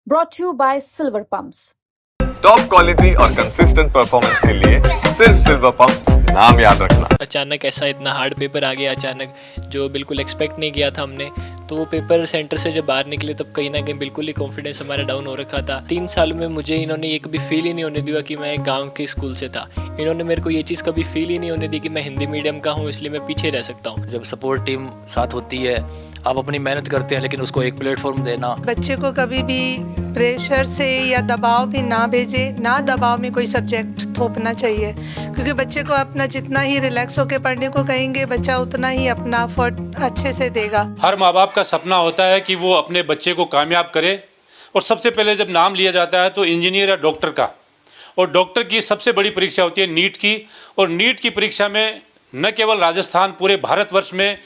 brought to you by Silver Pumps. Top quality और consistent performance के लिए सिर्फ सिल्वर पंप्स नाम याद रखना। अचानक ऐसा इतना हार्ड पेपर आ गया अचानक, जो बिल्कुल एक्सपेक्ट नहीं किया था हमने। तो वो पेपर सेंटर से जब बाहर निकले तब कहीं ना कहीं बिल्कुल ही कॉन्फिडेंस हमारा डाउन हो रखा था। 3 साल में मुझे इन्होंने ये कभी फील ही नहीं होने दिया कि मैं एक गाँव के स्कूल से था। इन्होंने मेरे को ये चीज़ कभी फील ही नहीं होने दी कि मैं हिंदी मीडियम का हूँ इसलिए मैं पीछे रह सकता हूँ। जब सपोर्ट टीम साथ होती है, आप अपनी मेहनत करते हैं, लेकिन उसको एक प्लेटफॉर्म देना। बच्चे को कभी भी प्रेशर से या दबाव भी ना भेजे, ना दबाव में कोई सब्जेक्ट थोपना चाहिए, क्योंकि बच्चे को अपना जितना ही रिलैक्स होकर पढ़ने को कहेंगे बच्चा उतना ही अपना एफर्ट अच्छे से देगा। हर माँ बाप का सपना होता है कि वो अपने बच्चे को कामयाब करे, और सबसे पहले जब नाम लिया जाता है तो इंजीनियर या डॉक्टर का, और डॉक्टर की सबसे बड़ी परीक्षा होती है नीट की। और नीट की परीक्षा में न केवल राजस्थान, पूरे भारतवर्ष में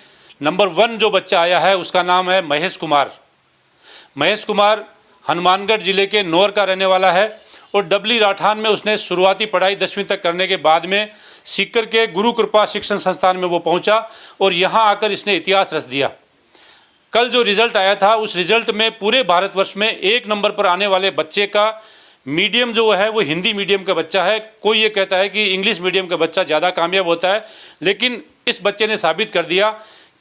नंबर 1 जो बच्चा आया है उसका नाम है महेश कुमार। महेश कुमार हनुमानगढ़ ज़िले के नौर का रहने वाला है, और डबली राठान में उसने शुरुआती पढ़ाई 10वीं तक करने के बाद में सीकर के गुरु कृपा शिक्षण संस्थान में वो पहुंचा, और यहाँ आकर इसने इतिहास रच दिया। कल जो रिज़ल्ट आया था उस रिज़ल्ट में पूरे भारतवर्ष में 1 नंबर पर आने वाले बच्चे का मीडियम जो है वो हिंदी मीडियम का बच्चा है। कोई ये कहता है कि इंग्लिश मीडियम का बच्चा ज़्यादा कामयाब होता है, लेकिन इस बच्चे ने साबित कर दिया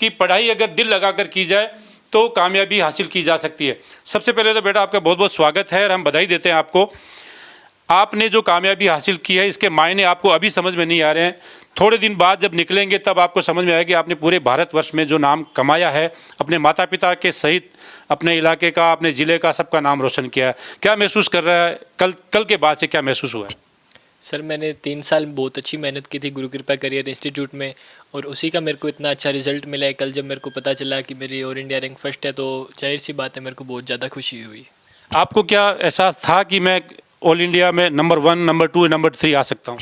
कि पढ़ाई अगर दिल लगाकर की जाए तो कामयाबी हासिल की जा सकती है। सबसे पहले तो बेटा आपका बहुत बहुत स्वागत है और हम बधाई देते हैं आपको। आपने जो कामयाबी हासिल की है इसके मायने आपको अभी समझ में नहीं आ रहे हैं, थोड़े दिन बाद जब निकलेंगे तब आपको समझ में आएगा कि आपने पूरे भारतवर्ष में जो नाम कमाया है, अपने माता पिता के सहित अपने इलाके का, अपने ज़िले का, सबका नाम रोशन किया है। क्या महसूस कर रहा है कल के बाद से, क्या महसूस हुआ है? सर मैंने 3 साल बहुत अच्छी मेहनत की थी गुरु कृपा करियर इंस्टीट्यूट में, और उसी का मेरे को इतना अच्छा रिजल्ट मिला है। कल जब मेरे को पता चला कि मेरी ऑल इंडिया रैंक फर्स्ट है तो जाहिर सी बात है मेरे को बहुत ज़्यादा खुशी हुई। आपको क्या एहसास था कि मैं ऑल इंडिया में नंबर 1, नंबर 2, नंबर 3 आ सकता हूँ?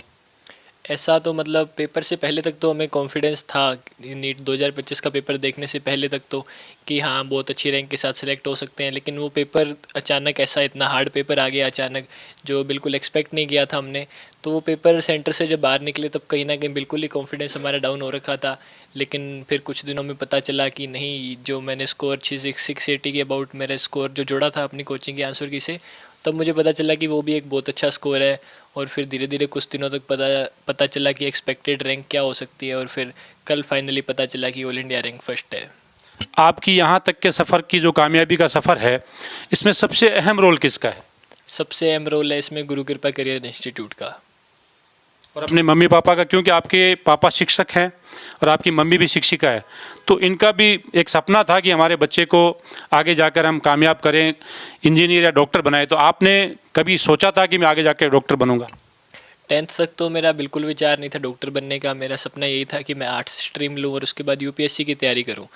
ऐसा तो मतलब पेपर से पहले तक तो हमें कॉन्फिडेंस था, नीट 2025 का पेपर देखने से पहले तक तो, कि हाँ बहुत अच्छी रैंक के साथ सिलेक्ट हो सकते हैं। लेकिन वो पेपर अचानक ऐसा इतना हार्ड पेपर आ गया अचानक, जो बिल्कुल एक्सपेक्ट नहीं किया था हमने। तो वो पेपर सेंटर से जब बाहर निकले तब कहीं ना कहीं बिल्कुल ही कॉन्फिडेंस हमारा डाउन हो रखा था। लेकिन फिर कुछ दिनों में पता चला कि नहीं, जो मैंने स्कोर 680 के अबाउट मेरा स्कोर जो जोड़ा था अपनी कोचिंग के आंसर की से, तब मुझे पता चला कि वो भी एक बहुत अच्छा स्कोर है। और फिर धीरे धीरे कुछ दिनों तक पता चला कि एक्सपेक्टेड रैंक क्या हो सकती है, और फिर कल फाइनली पता चला कि ऑल इंडिया रैंक फर्स्ट है। आपकी यहाँ तक के सफ़र की जो कामयाबी का सफ़र है, इसमें सबसे अहम रोल किसका है? सबसे अहम रोल है इसमें गुरु कृपा करियर इंस्टीट्यूट का और अपने मम्मी पापा का, क्योंकि आपके पापा शिक्षक हैं और आपकी मम्मी भी शिक्षिका है। तो इनका भी एक सपना था कि हमारे बच्चे को आगे जाकर हम कामयाब करें, इंजीनियर या डॉक्टर बनाए। तो आपने कभी सोचा था कि मैं आगे जाकर डॉक्टर बनूंगा? 10th तक तो मेरा बिल्कुल विचार नहीं था डॉक्टर बनने का। मेरा सपना यही था कि मैं आर्ट्स स्ट्रीम लूँ और उसके बाद यूपीएससी की तैयारी करूँ।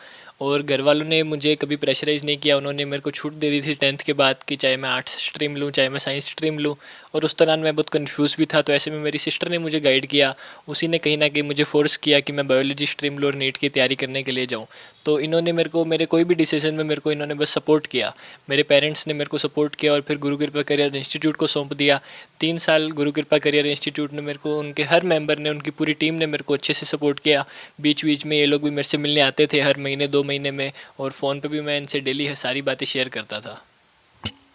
और घर वालों ने मुझे कभी प्रेशराइज़ नहीं किया, उन्होंने मेरे को छूट दे दी थी 10th के बाद कि चाहे मैं आर्ट्स स्ट्रीम लूँ चाहे मैं साइंस स्ट्रीम लूँ। और उस दौरान मैं बहुत कंफ्यूज भी था, तो ऐसे में मेरी सिस्टर ने मुझे गाइड किया। उसी ने कहीं ना कहीं मुझे फोर्स किया कि मैं बायोलॉजी स्ट्रीम लूँ और नीट की तैयारी करने के लिए जाऊँ। तो इन्होंने मेरे को मेरे कोई भी डिसीजन में मेरे को इन्होंने बस सपोर्ट किया। मेरे पेरेंट्स ने मेरे को सपोर्ट किया और फिर गुरु कृपा करियर इंस्टीट्यूट को सौंप दिया। 3 साल गुरु कृपा करियर इंस्टीट्यूट ने मेरे को, उनके हर मेंबर ने, उनकी पूरी टीम ने मेरे को अच्छे से सपोर्ट किया। बीच बीच में ये लोग भी मेरे से मिलने आते थे हर महीने 2 महीने में, और फ़ोन पे भी मैं इनसे डेली सारी बातें शेयर करता था।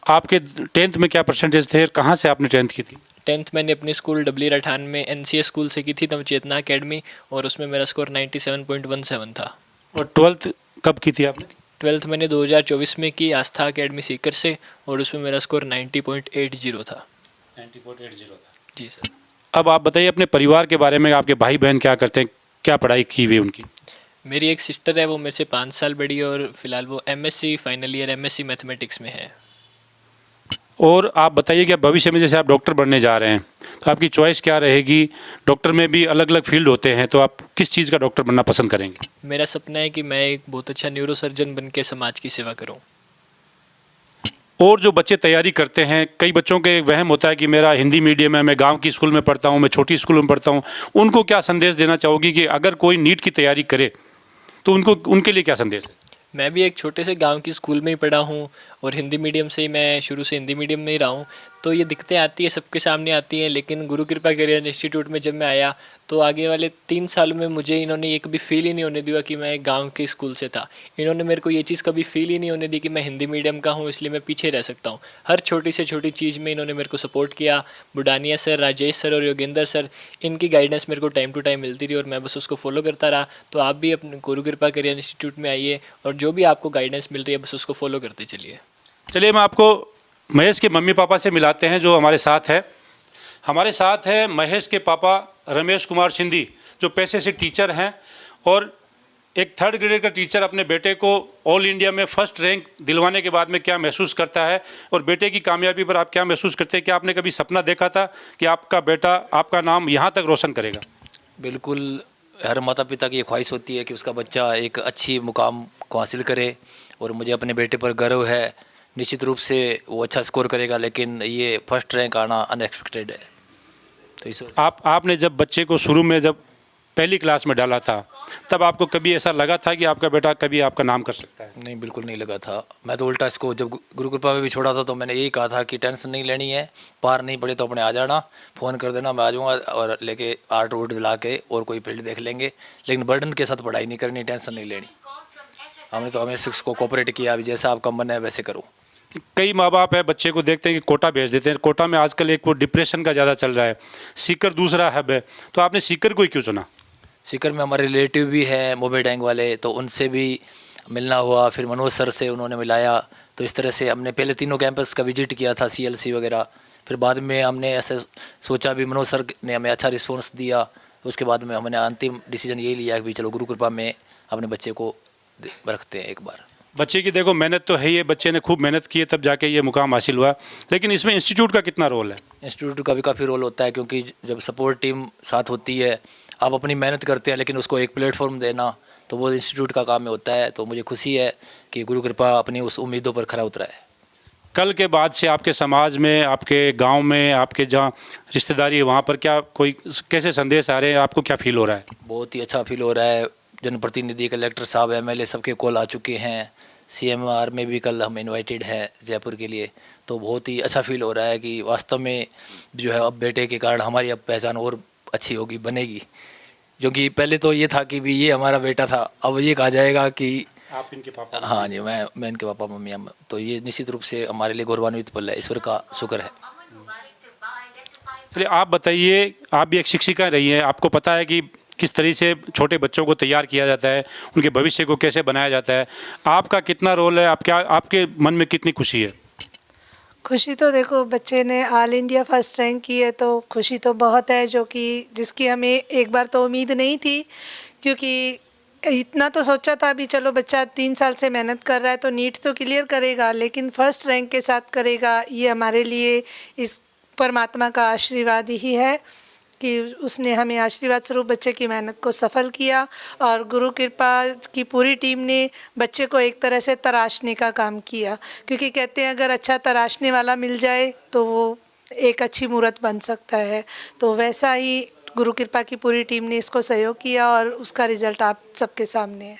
आपके 10th में क्या परसेंटेज थे? कहाँ से आपने 10th की थी? 10th मैंने अपनी स्कूल डबली राठान में NCS स्कूल से की थी, तब चेतना अकेडमी, और उसमें मेरा स्कोर 97.17 था। और 12th कब की थी आपने? 12th मैंने 2024 में की आस्था अकेडमी सीकर से, और उसमें मेरा स्कोर 90.80 था। 90.80 था। जी सर। अब आप बताइए अपने परिवार के बारे में, आपके भाई बहन क्या करते हैं, क्या पढ़ाई की हुई है उनकी? मेरी एक सिस्टर है, वो मेरे से 5 साल बड़ी है, और फिलहाल वो MSc final year MSc mathematics में है। और आप बताइए कि भविष्य में जैसे आप डॉक्टर बनने जा रहे हैं तो आपकी चॉइस क्या रहेगी? डॉक्टर में भी अलग अलग फील्ड होते हैं, तो आप किस चीज़ का डॉक्टर बनना पसंद करेंगे? मेरा सपना है कि मैं एक बहुत अच्छा न्यूरो सर्जन बन के समाज की सेवा करूं। और जो बच्चे तैयारी करते हैं, कई बच्चों के वहम होता है कि मेरा हिंदी मीडियम है, मैं गांव की स्कूल में पढ़ता हूं, मैं छोटी स्कूल में पढ़ता हूं, उनको क्या संदेश देना चाहोगी कि अगर कोई नीट की तैयारी करे तो उनके लिए क्या संदेश है? मैं भी एक छोटे से गांव की स्कूल में ही पढ़ा हूं, और हिंदी मीडियम से ही मैं शुरू से हिंदी मीडियम में ही रहा हूँ, तो ये दिक्कतें आती है, सबके सामने आती हैं। लेकिन गुरु कृपा करियर इंस्टीट्यूट में जब मैं आया तो आगे वाले 3 साल में मुझे इन्होंने ये कभी फील ही नहीं होने दिया कि मैं एक गांव के स्कूल से था। इन्होंने मेरे को ये चीज़ कभी फील ही नहीं होने दी कि मैं हिंदी मीडियम का हूँ इसलिए मैं पीछे रह सकता हूँ। हर छोटी से छोटी चीज़ में इन्होंने मेरे को सपोर्ट किया। बुडानिया सर, राजेश सर और योगेंद्र सर, इनकी गाइडेंस मेरे को टाइम टू टाइम मिलती रही और मैं बस उसको फॉलो करता रहा। तो आप भी अपने गुरु कृपा करियर इंस्टीट्यूट में आइए और जो भी आपको गाइडेंस मिल रही है बस उसको फॉलो करते चलिए। चलिए मैं आपको महेश के मम्मी पापा से मिलाते हैं जो हमारे साथ है। हमारे साथ है महेश के पापा रमेश कुमार सिंधी, जो पेशे से टीचर हैं और एक 3rd ग्रेड का टीचर अपने बेटे को ऑल इंडिया में फर्स्ट रैंक दिलवाने के बाद में क्या महसूस करता है और बेटे की कामयाबी पर आप क्या महसूस करते हैं? क्या आपने कभी सपना देखा था कि आपका बेटा आपका नाम यहाँ तक रोशन करेगा? बिल्कुल, हर माता पिता की ये ख्वाहिश होती है कि उसका बच्चा एक अच्छी मुकाम को हासिल करे और मुझे अपने बेटे पर गर्व है। निश्चित रूप से वो अच्छा स्कोर करेगा, लेकिन ये फर्स्ट रैंक आना अनएक्सपेक्टेड है। तो इस आपने जब बच्चे को शुरू में जब पहली क्लास में डाला था तब आपको कभी ऐसा लगा था कि आपका बेटा कभी आपका नाम कर सकता है? नहीं, बिल्कुल नहीं लगा था। मैं तो उल्टा इसको जब गुरु कृपा में भी छोड़ा था तो मैंने यही कहा था कि टेंशन नहीं लेनी है, पार नहीं पड़े तो अपने आ जाना, फ़ोन कर देना, मैं आ जाऊँगा और लेके आर्ट वोट दिला के और कोई फील्ड देख लेंगे, लेकिन बर्डन के साथ पढ़ाई नहीं करनी, टेंशन नहीं लेनी। हमने तो हमें उसको कोऑपरेट किया, अभी जैसा आपका मन है वैसे करो। कई माँ बाप है बच्चे को देखते हैं कि कोटा भेज देते हैं। कोटा में आजकल एक वो डिप्रेशन का ज़्यादा चल रहा है, सीकर दूसरा हब है, तो आपने सीकर को ही क्यों चुना? सीकर में हमारे रिलेटिव भी हैं मोबेडैंग वाले, तो उनसे भी मिलना हुआ, फिर मनोज सर से उन्होंने मिलाया। तो इस तरह से हमने पहले तीनों कैंपस का विजिट किया था, CLC वगैरह। फिर बाद में हमने ऐसे सोचा भी, मनोज सर ने हमें अच्छा रिस्पॉन्स दिया। उसके बाद में हमने अंतिम डिसीजन यही लिया कि चलो गुरु कृपा में अपने बच्चे को रखते हैं एक बार। बच्चे की देखो मेहनत तो है ही है, बच्चे ने खूब मेहनत की है तब जाके ये मुकाम हासिल हुआ, लेकिन इसमें इंस्टीट्यूट का कितना रोल है? इंस्टीट्यूट का भी काफ़ी रोल होता है, क्योंकि जब सपोर्ट टीम साथ होती है, आप अपनी मेहनत करते हैं लेकिन उसको एक प्लेटफॉर्म देना, तो वो इंस्टीट्यूट का काम में होता है। तो मुझे खुशी है कि गुरु कृपा अपनी उस उम्मीदों पर खरा उतरा है। कल के बाद से आपके समाज में, आपके गांव में, आपके जहाँ रिश्तेदारी है वहाँ पर क्या कोई कैसे संदेश आ रहे हैं? आपको क्या फील हो रहा है? बहुत ही अच्छा फील हो रहा है। जनप्रतिनिधि, कलेक्टर साहब, MLA सबके कॉल आ चुके हैं। CMR में भी कल हम इनवाइटेड हैं जयपुर के लिए। तो बहुत ही अच्छा फील हो रहा है कि वास्तव में जो है अब बेटे के कारण हमारी अब पहचान और अच्छी होगी, बनेगी। क्योंकि पहले तो ये था कि भी ये हमारा बेटा था, अब ये कहा जाएगा कि आप इनके पापा? हाँ जी, मैं इनके पापा मम्मी हम। तो ये निश्चित रूप से हमारे लिए गौरवान्वित पल है, ईश्वर का शुक्र है। चलिए आप बताइए, आप भी एक शिक्षिका रही हैं, आपको पता है कि किस तरह से छोटे बच्चों को तैयार किया जाता है, उनके भविष्य को कैसे बनाया जाता है। आपका कितना रोल है? आपके मन में कितनी खुशी है? खुशी तो देखो, बच्चे ने ऑल इंडिया फर्स्ट रैंक की है तो खुशी तो बहुत है, जो कि जिसकी हमें एक बार तो उम्मीद नहीं थी। क्योंकि इतना तो सोचा था भी चलो बच्चा 3 साल से मेहनत कर रहा है तो नीट तो क्लियर करेगा, लेकिन फर्स्ट रैंक के साथ करेगा, ये हमारे लिए इस परमात्मा का आशीर्वाद ही है कि उसने हमें आशीर्वाद स्वरूप बच्चे की मेहनत को सफल किया। और गुरु कृपा की पूरी टीम ने बच्चे को एक तरह से तराशने का काम किया, क्योंकि कहते हैं अगर अच्छा तराशने वाला मिल जाए तो वो एक अच्छी मूर्त बन सकता है। तो वैसा ही गुरु कृपा की पूरी टीम ने इसको सहयोग किया और उसका रिजल्ट आप सबके सामने है।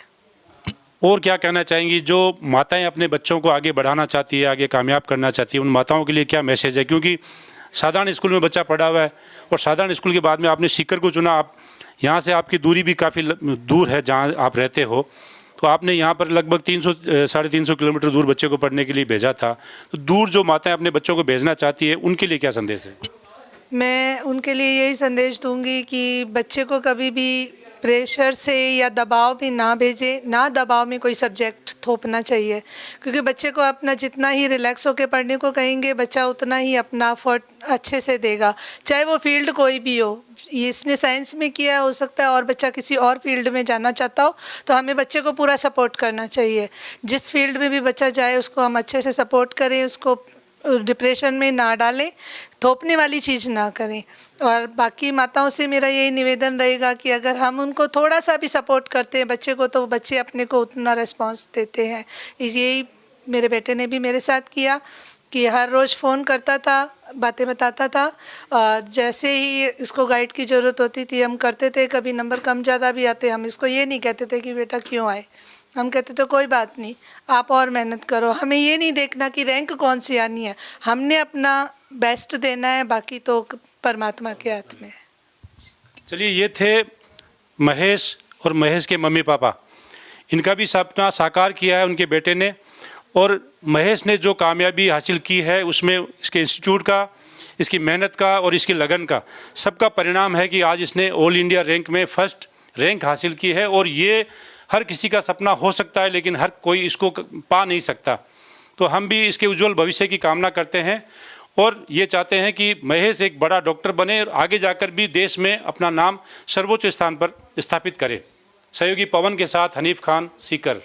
और क्या कहना चाहेंगी जो माताएं अपने बच्चों को आगे बढ़ाना चाहती है, आगे कामयाब करना चाहती है, उन माताओं के लिए क्या मैसेज है? क्योंकि साधारण स्कूल में बच्चा पढ़ा हुआ है और साधारण स्कूल के बाद में आपने सीकर को चुना। आप यहाँ से, आपकी दूरी भी काफ़ी दूर है जहाँ आप रहते हो, तो आपने यहाँ पर लगभग 300-350 किलोमीटर दूर बच्चे को पढ़ने के लिए भेजा था। तो दूर जो माताएं अपने बच्चों को भेजना चाहती है उनके लिए क्या संदेश है? मैं उनके लिए यही संदेश दूंगी कि बच्चे को कभी भी प्रेशर से या दबाव में ना भेजें, ना दबाव में कोई सब्जेक्ट थोपना चाहिए, क्योंकि बच्चे को अपना जितना ही रिलैक्स होकर पढ़ने को कहेंगे बच्चा उतना ही अपना एफर्ट अच्छे से देगा, चाहे वो फील्ड कोई भी हो। ये इसने साइंस में किया, हो सकता है और बच्चा किसी और फील्ड में जाना चाहता हो, तो हमें बच्चे को पूरा सपोर्ट करना चाहिए। जिस फील्ड में भी बच्चा जाए उसको हम अच्छे से सपोर्ट करें, उसको डिप्रेशन में ना डालें, थोपने वाली चीज़ ना करें। और बाकी माताओं से मेरा यही निवेदन रहेगा कि अगर हम उनको थोड़ा सा भी सपोर्ट करते हैं बच्चे को, तो बच्चे अपने को उतना रिस्पॉन्स देते हैं। यही मेरे बेटे ने भी मेरे साथ किया कि हर रोज़ फ़ोन करता था, बातें बताता था, और जैसे ही इसको गाइड की ज़रूरत होती थी हम करते थे। कभी नंबर कम ज़्यादा भी आते, हम इसको ये नहीं कहते थे कि बेटा क्यों आए, हम कहते तो कोई बात नहीं, आप और मेहनत करो, हमें ये नहीं देखना कि रैंक कौन सी आनी है, हमने अपना बेस्ट देना है, बाकी तो परमात्मा के हाथ में है। चलिए, ये थे महेश और महेश के मम्मी पापा। इनका भी सपना साकार किया है उनके बेटे ने, और महेश ने जो कामयाबी हासिल की है उसमें इसके इंस्टीट्यूट का, इसकी मेहनत का और इसकी लगन का सबका परिणाम है कि आज इसने ऑल इंडिया रैंक में फर्स्ट रैंक हासिल की है। और ये हर किसी का सपना हो सकता है, लेकिन हर कोई इसको पा नहीं सकता। तो हम भी इसके उज्जवल भविष्य की कामना करते हैं और ये चाहते हैं कि महेश एक बड़ा डॉक्टर बने और आगे जाकर भी देश में अपना नाम सर्वोच्च स्थान पर स्थापित करे। सहयोगी पवन के साथ हनीफ खान, सीकर।